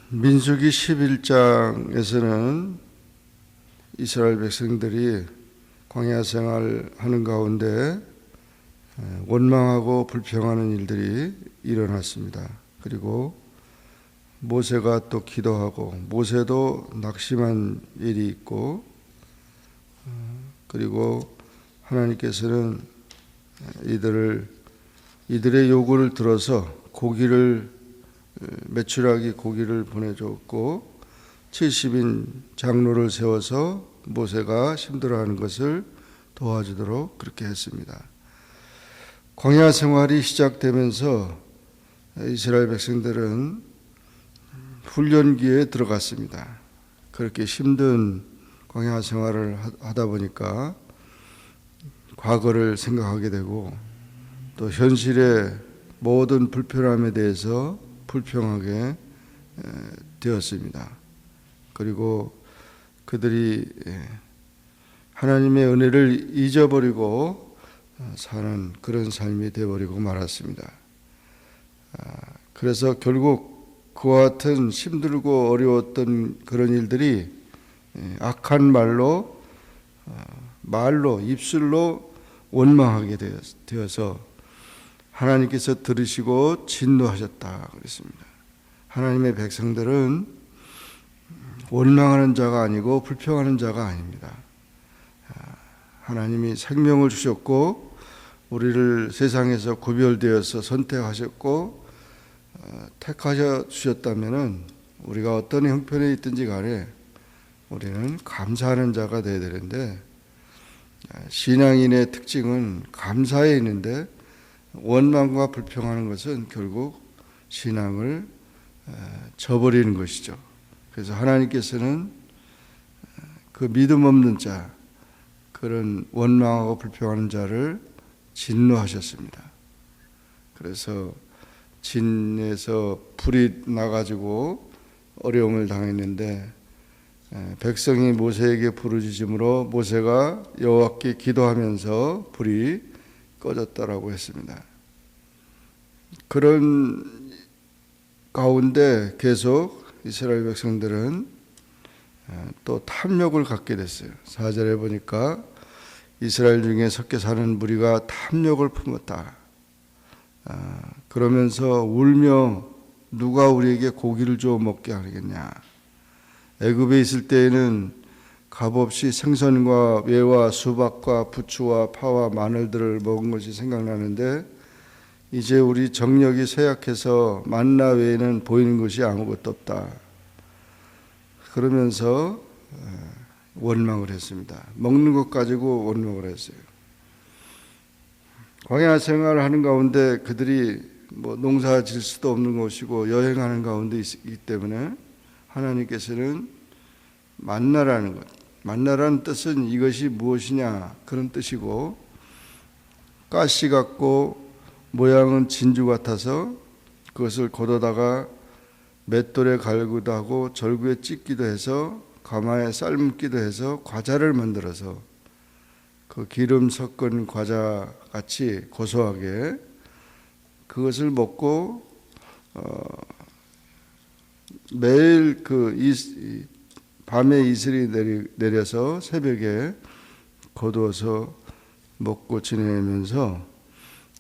민수기 11장에서는 이스라엘 백성들이 광야 생활하는 가운데 원망하고 불평하는 일들이 일어났습니다. 그리고 모세가 또 기도하고 모세도 낙심한 일이 있고, 그리고 하나님께서는 이들의 요구를 들어서 메추라기 고기를 보내줬고 70인 장로를 세워서 모세가 힘들어하는 것을 도와주도록 그렇게 했습니다. 광야 생활이 시작되면서 이스라엘 백성들은 훈련기에 들어갔습니다. 그렇게 힘든 광야 생활을 하다 보니까 과거를 생각하게 되고 또 현실의 모든 불편함에 대해서 불평하게 되었습니다. 그리고 그들이 하나님의 은혜를 잊어버리고 사는 그런 삶이 되어버리고 말았습니다. 그래서 결국 그와 같은 힘들고 어려웠던 그런 일들이 악한 입술로 원망하게 되어서 하나님께서 들으시고 진노하셨다 그랬습니다. 하나님의 백성들은 원망하는 자가 아니고 불평하는 자가 아닙니다. 하나님이 생명을 주셨고 우리를 세상에서 구별되어서 선택하셨고 택하셔 주셨다면 우리가 어떤 형편에 있든지 간에 우리는 감사하는 자가 되어야 되는데, 신앙인의 특징은 감사에 있는데 원망과 불평하는 것은 결국 신앙을 저버리는 것이죠. 그래서 하나님께서는 그 믿음 없는 자, 그런 원망하고 불평하는 자를 진노하셨습니다. 그래서 진에서 불이 나가지고 어려움을 당했는데 백성이 모세에게 부르짖음으로 모세가 여호와께 기도하면서 불이 꺼졌다라고 했습니다. 그런 가운데 계속 이스라엘 백성들은 또 탐욕을 갖게 됐어요. 4절에 보니까 이스라엘 중에 섞여 사는 무리가 탐욕을 품었다. 그러면서 울며 누가 우리에게 고기를 줘 먹게 하겠냐. 애굽에 있을 때에는 값없이 생선과 외와 수박과 부추와 파와 마늘들을 먹은 것이 생각나는데 이제 우리 정력이 쇠약해서 만나 외에는 보이는 것이 아무것도 없다. 그러면서 원망을 했습니다. 먹는 것 가지고 원망을 했어요. 광야 생활을 하는 가운데 그들이 농사 질 수도 없는 것이고 여행하는 가운데 있기 때문에 하나님께서는 만나라는 것, 만나라는 뜻은 이것이 무엇이냐 그런 뜻이고, 가시 같고 모양은 진주 같아서 그것을 걷어다가 맷돌에 갈기도 하고 절구에 찢기도 해서 가마에 삶기도 해서 과자를 만들어서 그 기름 섞은 과자 같이 고소하게 그것을 먹고 매일 밤에 이슬이 내려서 새벽에 거두어서 먹고 지내면서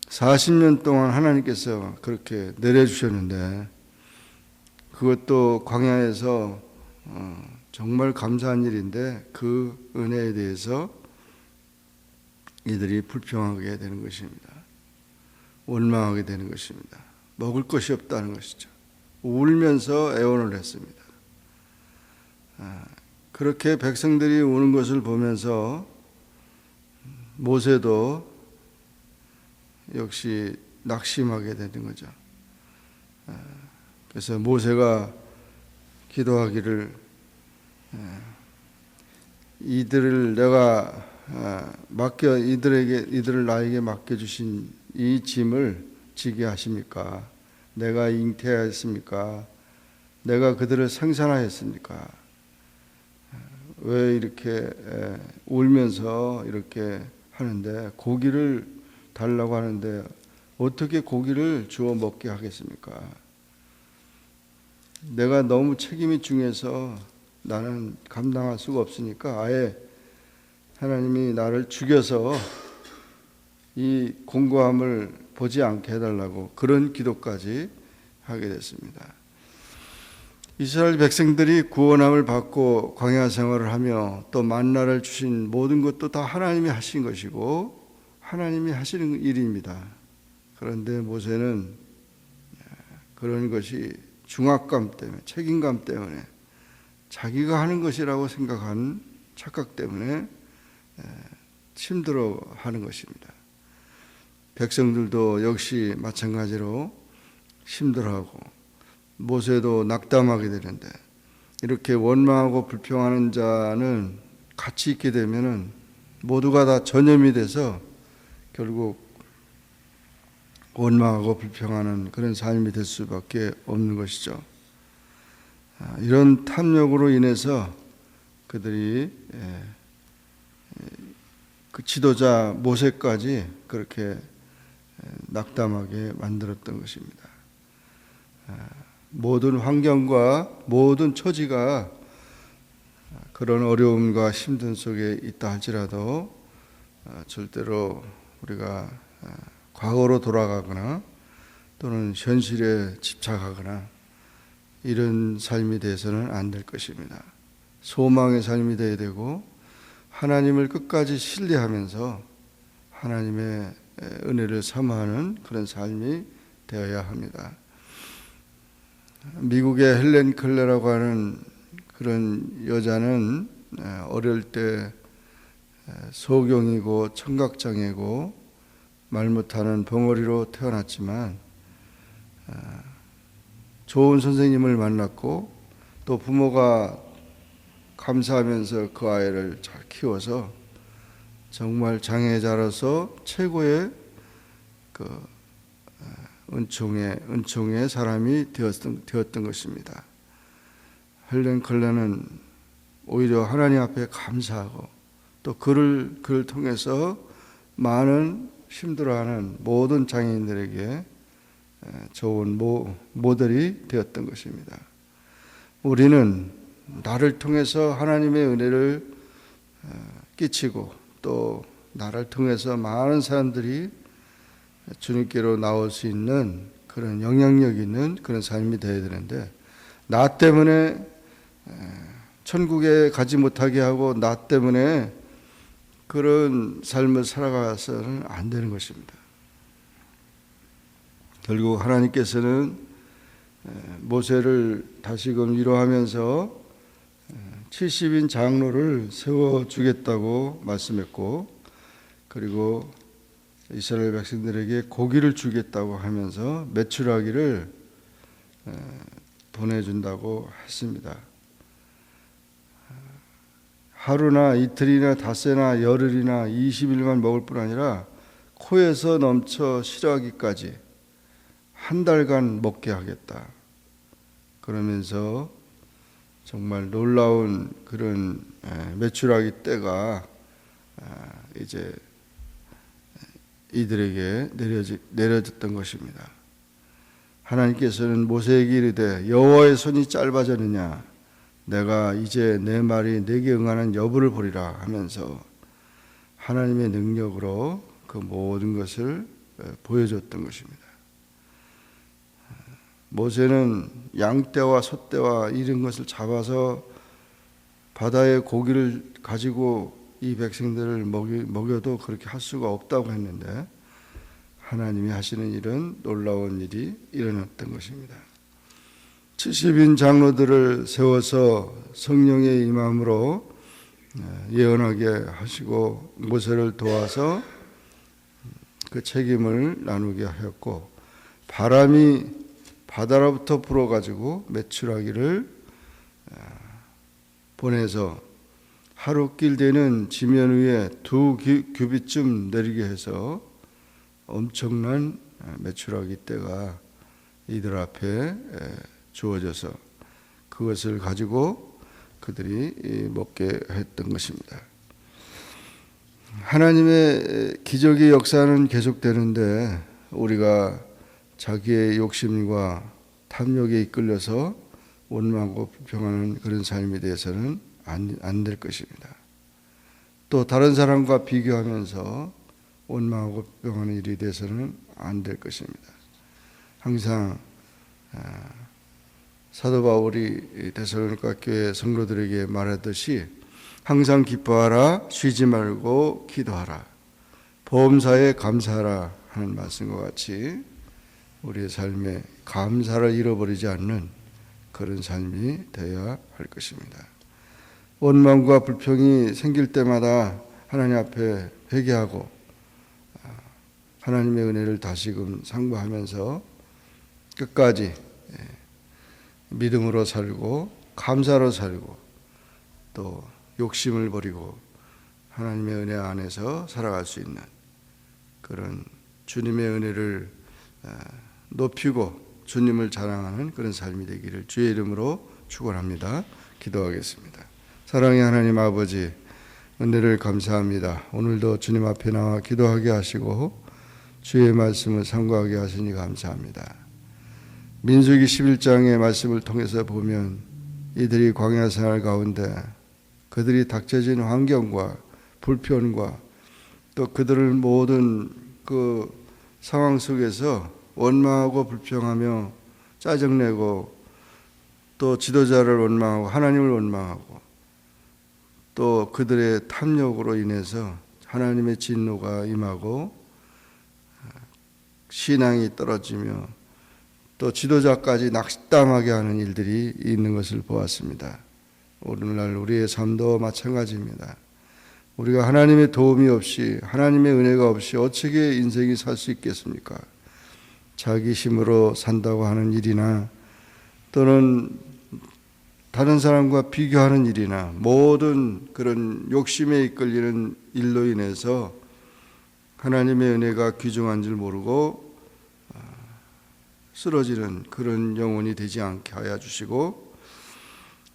40년 동안 하나님께서 그렇게 내려주셨는데, 그것도 광야에서 정말 감사한 일인데 그 은혜에 대해서 이들이 불평하게 되는 것입니다. 원망하게 되는 것입니다. 먹을 것이 없다는 것이죠. 울면서 애원을 했습니다. 그렇게 백성들이 우는 것을 보면서 모세도 역시 낙심하게 되는 거죠. 그래서 모세가 기도하기를, 이들을 나에게 맡겨주신 이 짐을 지게 하십니까? 내가 잉태하였습니까? 내가 그들을 생산하였습니까? 왜 이렇게 울면서 이렇게 하는데, 고기를 달라고 하는데 어떻게 고기를 주워 먹게 하겠습니까? 내가 너무 책임이 중해서 나는 감당할 수가 없으니까 아예 하나님이 나를 죽여서 이 공고함을 보지 않게 해달라고 그런 기도까지 하게 됐습니다. 이스라엘 백성들이 구원함을 받고 광야 생활을 하며 또 만나를 주신 모든 것도 다 하나님이 하신 것이고 하나님이 하시는 일입니다. 그런데 모세는 그런 것이 중압감 때문에, 책임감 때문에, 자기가 하는 것이라고 생각한 착각 때문에 힘들어하는 것입니다. 백성들도 역시 마찬가지로 힘들어하고 모세도 낙담하게 되는데, 이렇게 원망하고 불평하는 자는 같이 있게 되면은 모두가 다 전염이 돼서 결국 원망하고 불평하는 그런 삶이 될 수밖에 없는 것이죠. 이런 탐욕으로 인해서 그들이 그 지도자 모세까지 그렇게 낙담하게 만들었던 것입니다. 모든 환경과 모든 처지가 그런 어려움과 힘든 속에 있다 할지라도 절대로 우리가 과거로 돌아가거나 또는 현실에 집착하거나 이런 삶이 돼서는 안 될 것입니다. 소망의 삶이 되어야 되고 하나님을 끝까지 신뢰하면서 하나님의 은혜를 사모하는 그런 삶이 되어야 합니다. 미국의 헬렌 켈러라고 하는 그런 여자는 어릴 때 소경이고 청각장애고 말 못하는 벙어리로 태어났지만 좋은 선생님을 만났고 또 부모가 감사하면서 그 아이를 잘 키워서 정말 장애자로서 최고의 그 은총의 사람이 되었던 것입니다. 헬렌 켈러는 오히려 하나님 앞에 감사하고 또 그를 통해서 많은 힘들어하는 모든 장애인들에게 좋은 모델이 되었던 것입니다. 우리는 나를 통해서 하나님의 은혜를 끼치고 또 나를 통해서 많은 사람들이 주님께로 나올 수 있는 그런 영향력 있는 그런 삶이 되어야 되는데, 나 때문에 천국에 가지 못하게 하고 나 때문에 그런 삶을 살아가서는 안 되는 것입니다. 결국 하나님께서는 모세를 다시금 위로하면서 70인 장로를 세워주겠다고 말씀했고, 그리고 이스라엘 백성들에게 고기를 주겠다고 하면서 메추라기를 보내준다고 했습니다. 하루나 이틀이나 닷새나 열흘이나 20일만 먹을 뿐 아니라 코에서 넘쳐 싫어하기까지 한 달간 먹게 하겠다. 그러면서 정말 놀라운 그런 메추라기 때가 이제 이들에게 내려졌던 것입니다. 하나님께서는 모세에게 이르되 여호와의 손이 짧아졌느냐, 내가 이제 내 말이 내게 응하는 여부를 보리라 하면서 하나님의 능력으로 그 모든 것을 보여줬던 것입니다. 모세는 양떼와 소떼와 이런 것을 잡아서 바다의 고기를 가지고 이 백성들을 먹여도 그렇게 할 수가 없다고 했는데, 하나님이 하시는 일은 놀라운 일이 일어났던 것입니다. 70인 장로들을 세워서 성령의 임함으로 예언하게 하시고 모세를 도와서 그 책임을 나누게 하였고, 바람이 바다로부터 불어가지고 메추라기를 보내서 하루 길 되는 지면 위에 2규빗쯤 내리게 해서 엄청난 메추라기 떼가 이들 앞에 주어져서 그것을 가지고 그들이 먹게 했던 것입니다. 하나님의 기적의 역사는 계속되는데 우리가 자기의 욕심과 탐욕에 이끌려서 원망하고 불평하는 그런 삶이 돼서는 안 될 것입니다. 또 다른 사람과 비교하면서 원망하고 불평하는 일이 돼서는 안 될 것입니다. 항상 사도 바울이 데살로니가 교회 성도들에게 말하듯이 항상 기뻐하라, 쉬지 말고 기도하라, 범사에 감사하라 하는 말씀과 같이 우리의 삶에 감사를 잃어버리지 않는 그런 삶이 되어야 할 것입니다. 원망과 불평이 생길 때마다 하나님 앞에 회개하고 하나님의 은혜를 다시금 상고하면서 끝까지 믿음으로 살고 감사로 살고 또 욕심을 버리고 하나님의 은혜 안에서 살아갈 수 있는 그런 주님의 은혜를 높이고 주님을 자랑하는 그런 삶이 되기를 주의 이름으로 축원합니다. 기도하겠습니다. 사랑의 하나님 아버지, 은혜를 감사합니다. 오늘도 주님 앞에 나와 기도하게 하시고 주의 말씀을 상고하게 하시니 감사합니다. 민수기 11장의 말씀을 통해서 보면 이들이 광야 생활 가운데 그들이 닥쳐진 환경과 불편과 또 그들을 모든 그 상황 속에서 원망하고 불평하며 짜증내고 또 지도자를 원망하고 하나님을 원망하고 또 그들의 탐욕으로 인해서 하나님의 진노가 임하고 신앙이 떨어지며 또 지도자까지 낙심당하게 하는 일들이 있는 것을 보았습니다. 오늘날 우리의 삶도 마찬가지입니다. 우리가 하나님의 도움이 없이 하나님의 은혜가 없이 어떻게 인생이 살 수 있겠습니까? 자기 힘으로 산다고 하는 일이나 또는 다른 사람과 비교하는 일이나 모든 그런 욕심에 이끌리는 일로 인해서 하나님의 은혜가 귀중한 줄 모르고 쓰러지는 그런 영혼이 되지 않게 하여 주시고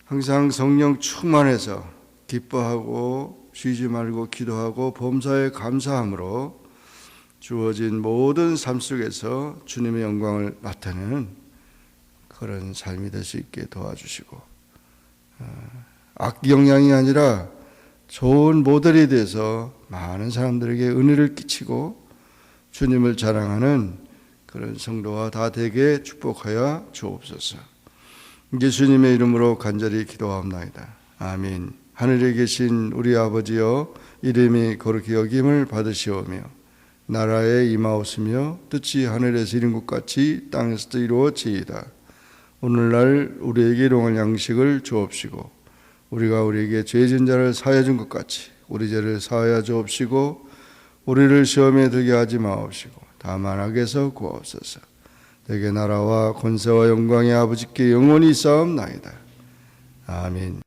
항상 성령 충만해서 기뻐하고 쉬지 말고 기도하고 범사에 감사함으로 주어진 모든 삶 속에서 주님의 영광을 나타내는 그런 삶이 될 수 있게 도와주시고 악 영향이 아니라 좋은 모델이 돼서 많은 사람들에게 은혜를 끼치고 주님을 자랑하는 그런 성도가 다 되게 축복하여 주옵소서. 예수님의 이름으로 간절히 기도하옵나이다. 아멘. 하늘에 계신 우리 아버지여, 이름이 거룩히 여김을 받으시오며 나라에 임하옵시며 뜻이 하늘에서 이룬 것 같이 땅에서도 이루어지이다. 오늘날 우리에게 일용할 양식을 주옵시고 우리가 우리에게 죄진 자를 사하여 준 것 같이 우리 죄를 사하여 주옵시고 우리를 시험에 들게 하지 마옵시고 다만 악에서 구하옵소서. 내게 나라와 권세와 영광의 아버지께 영원히 있사옵나이다. 아멘.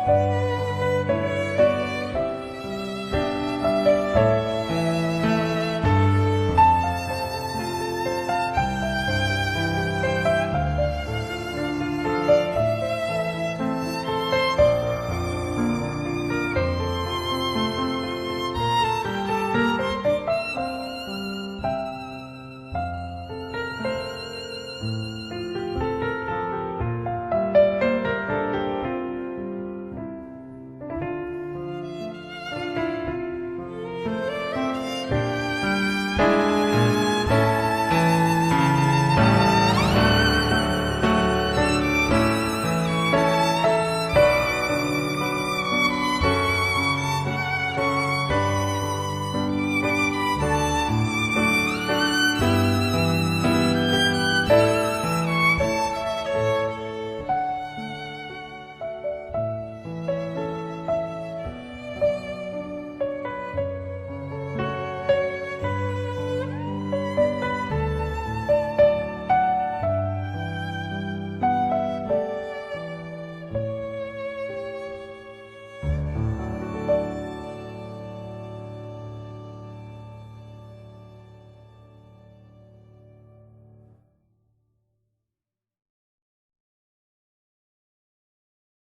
주